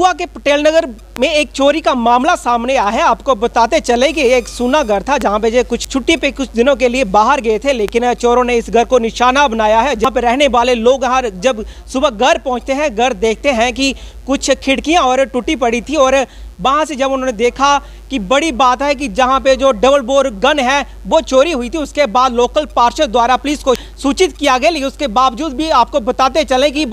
कठुआ के पटेल नगर में एक चोरी का मामला सामने आया है। आपको बताते चले कि एक सूना घर था जहां पे जो कुछ छुट्टी पे कुछ दिनों के लिए बाहर गए थे, लेकिन चोरों ने इस घर को निशाना बनाया है। जहां पे रहने वाले लोग यहाँ जब सुबह घर पहुंचते हैं, घर देखते हैं कि कुछ खिड़कियां और टूटी पड़ी थी, और वहां से जब उन्होंने देखा कि बड़ी बात है कि जहां पे जो डबल बोर गन है वो चोरी हुई थी, उसके बाद लोकल पार्षद द्वारा पुलिस को सूचित किया गया। लेकिन उसके बावजूद भी आपको बताते चले कि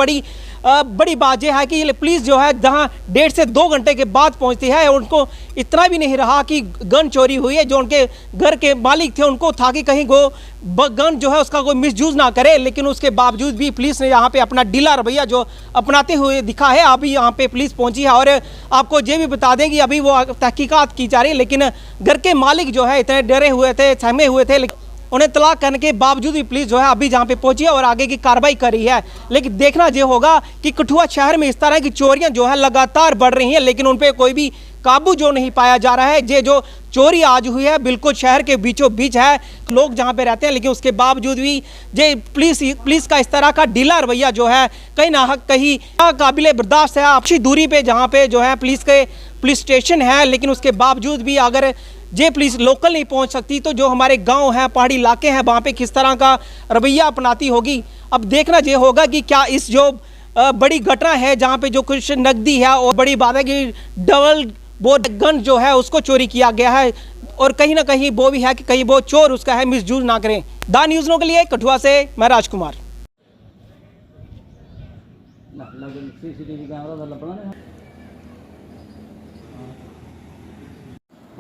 बड़ी बात यह है कि पुलिस जो है जहां 1.5 से 2 घंटे के बाद पहुंचती है, उनको इतना भी नहीं रहा कि गन चोरी हुई है। जो उनके घर के मालिक थे उनको था कि कहीं वो गन जो है उसका कोई मिसयूज ना करे, लेकिन उसके बावजूद भी पुलिस ने यहाँ पे अपना ढीला रवैया जो अपनाते हुए दिखा है। अभी यहाँ पे पुलिस पहुंची है और आपको ये भी बता दें कि अभी वो तहकीकात की जा रही है, लेकिन घर के मालिक जो है इतने डरे हुए थे, सहमे हुए थे, उन्हें तलाक करने के बावजूद भी पुलिस जो है अभी जहां पे पहुंची है और आगे की कार्रवाई कर रही है। लेकिन देखना ये होगा कि कठुआ शहर में इस तरह की चोरियां जो है लगातार बढ़ रही हैं, लेकिन उन पर कोई भी काबू जो नहीं पाया जा रहा है। ये जो चोरी आज हुई है बिल्कुल शहर के बीचों बीच है, लोग जहां पे रहते हैं, लेकिन उसके बावजूद भी ये पुलिस का इस तरह का ढीला रवैया जो है कहीं ना कहीं काबिले बर्दाश्त है। अच्छी दूरी पे जहाँ पे जो है पुलिस स्टेशन है, लेकिन उसके बावजूद भी अगर जे पुलिस लोकल नहीं पहुंच सकती तो जो हमारे गांव हैं, पहाड़ी इलाके हैं, वहाँ पे किस तरह का रवैया अपनाती होगी। अब देखना ये होगा कि क्या इस जो बड़ी घटना है जहाँ पे जो कुछ नकदी है, और बड़ी बात है कि डबल बोर गन जो है उसको चोरी किया गया है, और कहीं ना कहीं वो भी है कि कहीं वो चोर उसका है मिसयूज ना करें। द न्यूज़ के लिए कठुआ से मैं राजकुमार।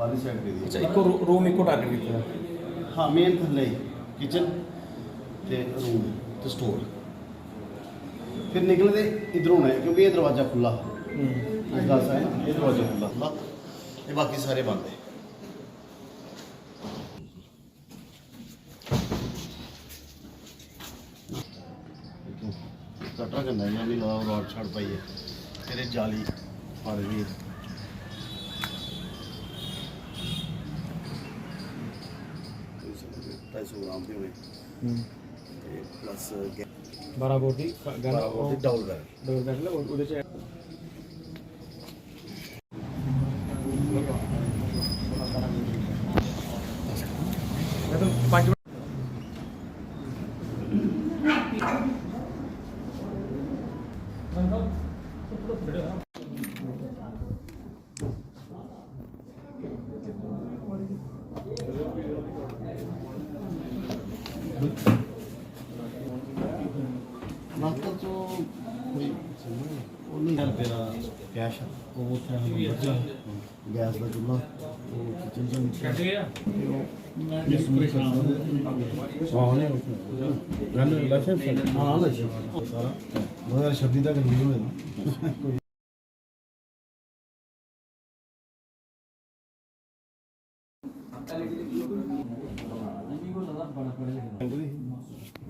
अच्छा, इको रूम इको टारगेट किया। हाँ, मेन थल्ले किचन ते रूम ते स्टोर। फिर निकलते इधरों है क्योंकि ये दरवाज़ा खुला इस गल है ना, ये दरवाज़ा खुला ये बाकी सारे बंद है। कटरा करना है नहीं लगा रॉड छड़ पाई है, फिर जाली फाड़ दी। 250 ग्राम भी होने प्लस 12 बोर दी गन डबल बैरल ਉਹਦੇ ਚ नाश्ता तो कोई वो नहीं रुपये का कैश वो गैस का चूल्हा वो किचन हाँ सारा 2026 तक रिलीज हुए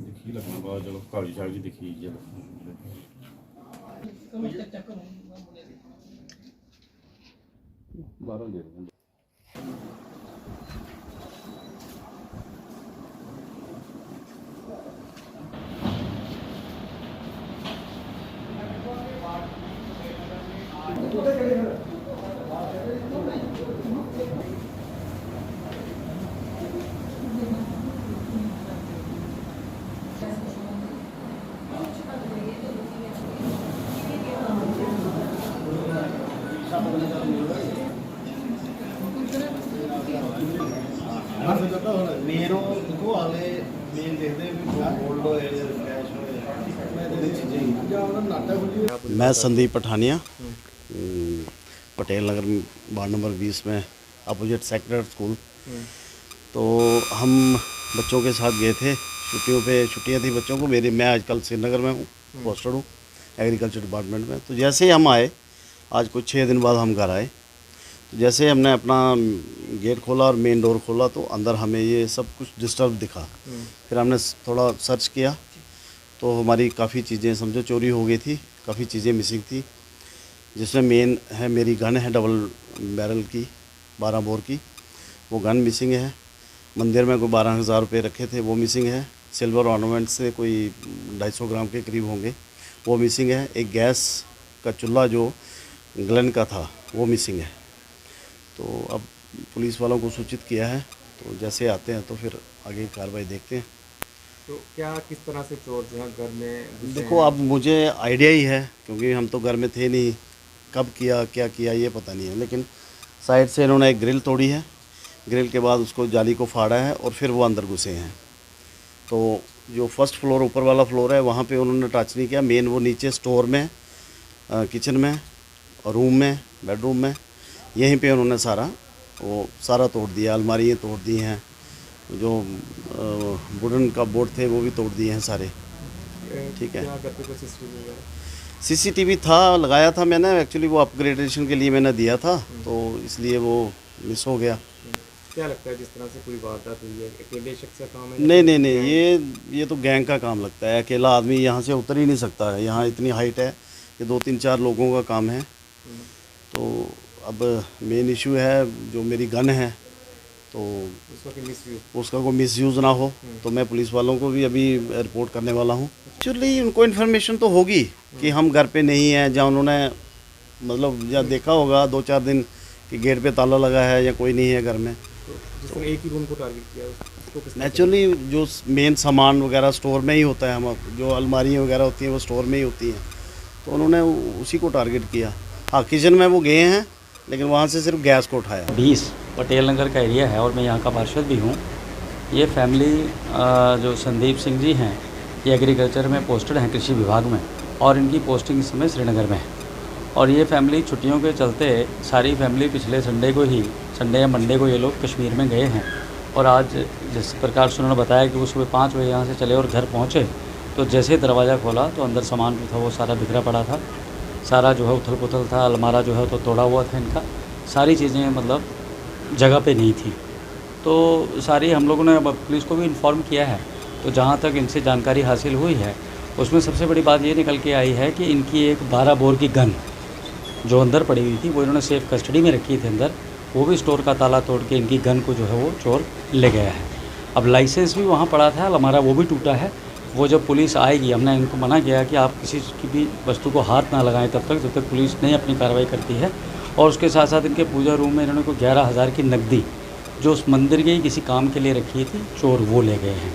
देखी लगना बाद चलो काली शाग जी दिखी जब बारह दे मेन देखो आले मेन देखते गोल्ड होए कैश होए। मैं संदीप पठानिया पटेल नगर वार्ड नंबर 20 में अपोजिट सेक्रेटरी स्कूल। तो हम बच्चों के साथ गए थे छुट्टियां थी बच्चों को। मैं आजकल श्रीनगर में हूँ, पोस्टेड हूँ एग्रीकल्चर डिपार्टमेंट में। तो जैसे ही हम आए, आज कुछ 6 दिन बाद हम घर आए, तो जैसे हमने अपना गेट खोला और मेन डोर खोला तो अंदर हमें ये सब कुछ डिस्टर्ब दिखा। फिर हमने थोड़ा सर्च किया तो हमारी काफ़ी चीज़ें समझो चोरी हो गई थी, काफ़ी चीज़ें मिसिंग थी, जिसमें मेन है मेरी गन है डबल बैरल की 12 बोर की, वो गन मिसिंग है। मंदिर में कोई 12,000 रुपये रखे थे वो मिसिंग है। सिल्वर ऑर्नामेंट से कोई 250 ग्राम के करीब होंगे वो मिसिंग है। एक गैस का चूल्हा जो ग्लेन का था, वो मिसिंग है। तो अब पुलिस वालों को सूचित किया है, तो जैसे आते हैं तो फिर आगे की कार्रवाई देखते हैं। तो क्या किस तरह से चोर जो है घर में घुसे देखो हैं? अब मुझे आइडिया ही है, क्योंकि हम तो घर में थे नहीं, कब किया क्या किया ये पता नहीं है, लेकिन साइड से इन्होंने एक ग्रिल तोड़ी है, ग्रिल के बाद उसको जाली को फाड़ा है और फिर वो अंदर घुसे हैं। तो जो फर्स्ट फ्लोर ऊपर वाला फ्लोर है वहाँ पे उन्होंने टच नहीं किया, मेन वो नीचे स्टोर में, किचन में और रूम में, बेडरूम में, यहीं पे उन्होंने सारा तोड़ दिया। अलमारियाँ तोड़ दी हैं, जो वुडन का बोर्ड थे वो भी तोड़ दिए हैं सारे। ठीक है। क्या घर पे कोई CCTV वगैरह? सीसीटीवी था, लगाया था मैंने, एक्चुअली वो अपग्रेडेशन के लिए मैंने दिया था, तो इसलिए वो मिस हो गया। क्या लगता है जिस तरह से पूरी वारदात हुई है, अकेले शख्स का काम है? नहीं, ये तो गैंग का काम लगता है। अकेला आदमी यहाँ से उतर ही नहीं सकता है, यहाँ इतनी हाइट है कि 2-3-4 लोगों का काम है। तो अब मेन इशू है जो मेरी गन है, तो उसका कोई मिसयूज़ ना हो, तो मैं पुलिस वालों को भी अभी रिपोर्ट करने वाला हूँ। एक्चुअली उनको इन्फॉर्मेशन तो होगी कि हम घर पे नहीं हैं, या उन्होंने मतलब या देखा होगा 2-4 दिन कि गेट पे ताला लगा है या कोई नहीं है घर में। जिसने एक ही रूम को टारगेट किया उसको किस तरह? नेचुरली जो मेन सामान वगैरह स्टोर में ही होता है, हम जो अलमारियाँ वगैरह होती हैं वो स्टोर में ही होती हैं, तो उन्होंने उसी को टारगेट किया। हाँ, किचन में वो गए हैं, लेकिन वहाँ से सिर्फ गैस को उठाया। 20 पटेल नगर का एरिया है और मैं यहाँ का पार्षद भी हूँ। ये फैमिली जो संदीप सिंह जी हैं, ये एग्रीकल्चर में पोस्टेड हैं, कृषि विभाग में, और इनकी पोस्टिंग इस समय श्रीनगर में है। और ये फैमिली छुट्टियों के चलते सारी फैमिली पिछले संडे या मंडे को ये लोग कश्मीर में गए हैं। और आज जिस प्रकार से उन्होंने बताया कि वो सुबह 5 बजे यहाँ से चले और घर पहुँचे, तो जैसे दरवाज़ा खोला तो अंदर सामान जो था वो सारा बिखरा पड़ा था, सारा जो है उथल पुथल था, अलमारा जो है तो तोड़ा हुआ था इनका, सारी चीज़ें मतलब जगह पे नहीं थी। तो सारी हम लोगों ने अब पुलिस को भी इन्फॉर्म किया है। तो जहाँ तक इनसे जानकारी हासिल हुई है उसमें सबसे बड़ी बात ये निकल के आई है कि इनकी एक 12 बोर की गन जो अंदर पड़ी हुई थी वो इन्होंने सेफ कस्टडी में रखी थी अंदर, वो भी स्टोर का ताला तोड़ के इनकी गन को जो है वो चोर ले गया है। अब लाइसेंस भी वहाँ पड़ा था, अलमारा वो भी टूटा है। वो जब पुलिस आएगी, हमने इनको मना किया कि आप किसी की भी वस्तु को हाथ ना लगाएं तब तक जब तक पुलिस नहीं अपनी कार्रवाई करती है। और उसके साथ साथ इनके पूजा रूम में इन्होंने को 11,000 की नकदी जो उस मंदिर के किसी काम के लिए रखी थी, चोर वो ले गए हैं।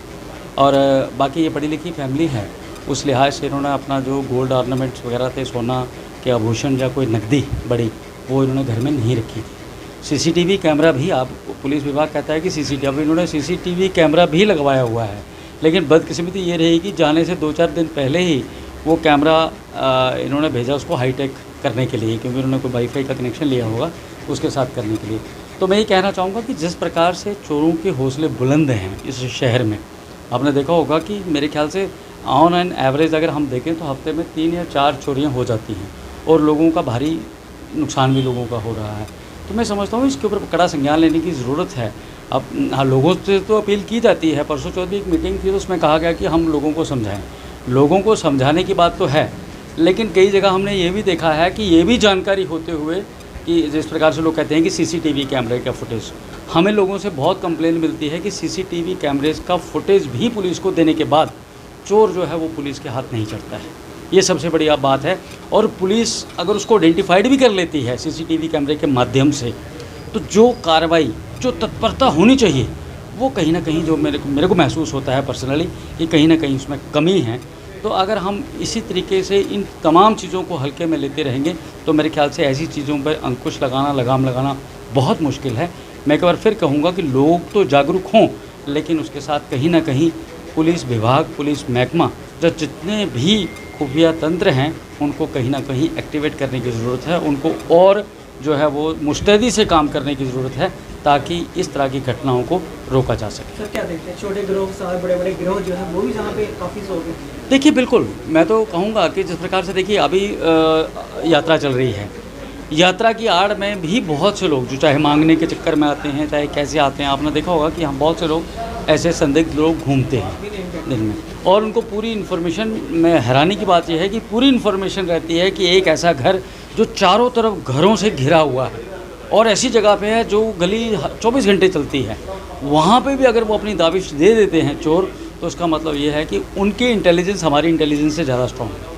और बाकी ये पढ़ी लिखी फैमिली है, उस लिहाज से इन्होंने अपना जो गोल्ड ऑर्नामेंट्स वगैरह थे, सोना के आभूषण या कोई नकदी बड़ी, वो इन्होंने घर में नहीं रखी थी। सीसीटीवी कैमरा भी, आप पुलिस विभाग कहता है कि सीसीटीवी, इन्होंने सीसीटीवी कैमरा भी लगवाया हुआ है, लेकिन बदकिस्मती ये रही कि जाने से 2-4 दिन पहले ही वो कैमरा इन्होंने भेजा उसको हाईटेक करने के लिए, क्योंकि उन्होंने कोई वाईफाई का कनेक्शन लिया होगा उसके साथ करने के लिए। तो मैं ये कहना चाहूँगा कि जिस प्रकार से चोरों के हौसले बुलंद हैं इस शहर में, आपने देखा होगा कि मेरे ख्याल से ऑन एन एवरेज अगर हम देखें तो हफ्ते में 3 या 4 चोरियाँ हो जाती हैं और लोगों का भारी नुकसान भी लोगों का हो रहा है। तो मैं समझता हूँ इसके ऊपर कड़ा संज्ञान लेने की ज़रूरत है। अब हाँ, लोगों से तो अपील की जाती है। परसों चौथी एक मीटिंग थी तो उसमें कहा गया कि हम लोगों को समझाएं। लोगों को समझाने की बात तो है, लेकिन कई जगह हमने ये भी देखा है कि ये भी जानकारी होते हुए कि जिस प्रकार से लोग कहते हैं कि सीसीटीवी कैमरे का फुटेज, हमें लोगों से बहुत कंप्लेन मिलती है कि सीसीटीवी कैमरेज का फुटेज भी पुलिस को देने के बाद चोर जो है वो पुलिस के हाथ नहीं चढ़ता है। ये सबसे बड़ी बात है। और पुलिस अगर उसको आइडेंटिफाइड भी कर लेती है सीसीटीवी कैमरे के माध्यम से, तो जो कार्रवाई, जो तत्परता होनी चाहिए, वो कहीं ना कहीं जो मेरे को महसूस होता है पर्सनली कि कहीं ना कहीं उसमें कमी है। तो अगर हम इसी तरीके से इन तमाम चीज़ों को हल्के में लेते रहेंगे तो मेरे ख्याल से ऐसी चीज़ों पर अंकुश लगाना, लगाम लगाना बहुत मुश्किल है। मैं एक बार फिर कहूँगा कि लोग तो जागरूक हों, लेकिन उसके साथ कहीं ना कहीं पुलिस विभाग, पुलिस महकमा, जो जितने भी खुफिया तंत्र हैं उनको कहीं ना कहीं एक्टिवेट करने की ज़रूरत है। उनको और जो है वो मुस्तैदी से काम करने की ज़रूरत है ताकि इस तरह की घटनाओं को रोका जा सके। सर क्या देखते हैं, छोटे गिरोह के साथ बड़े बड़े गिरोह जो है वो भी जहाँ पे काफ़ी सो गए? देखिए बिल्कुल, मैं तो कहूँगा कि जिस प्रकार से देखिए अभी यात्रा चल रही है, यात्रा की आड़ में भी बहुत से लोग जो चाहे मांगने के चक्कर में आते हैं, चाहे कैसे आते हैं, आपने देखा होगा कि हम बहुत से लोग ऐसे संदिग्ध लोग घूमते हैं दिन में, और उनको पूरी इन्फॉर्मेशन में हैरानी की बात यह है कि पूरी इन्फॉर्मेशन रहती है कि एक ऐसा घर जो चारों तरफ घरों से घिरा हुआ है और ऐसी जगह पे है जो गली 24 घंटे चलती है, वहाँ पे भी अगर वो अपनी दाविश दे देते हैं चोर, तो उसका मतलब ये है कि उनकी इंटेलिजेंस हमारी इंटेलिजेंस से ज़्यादा स्ट्रॉन्ग है।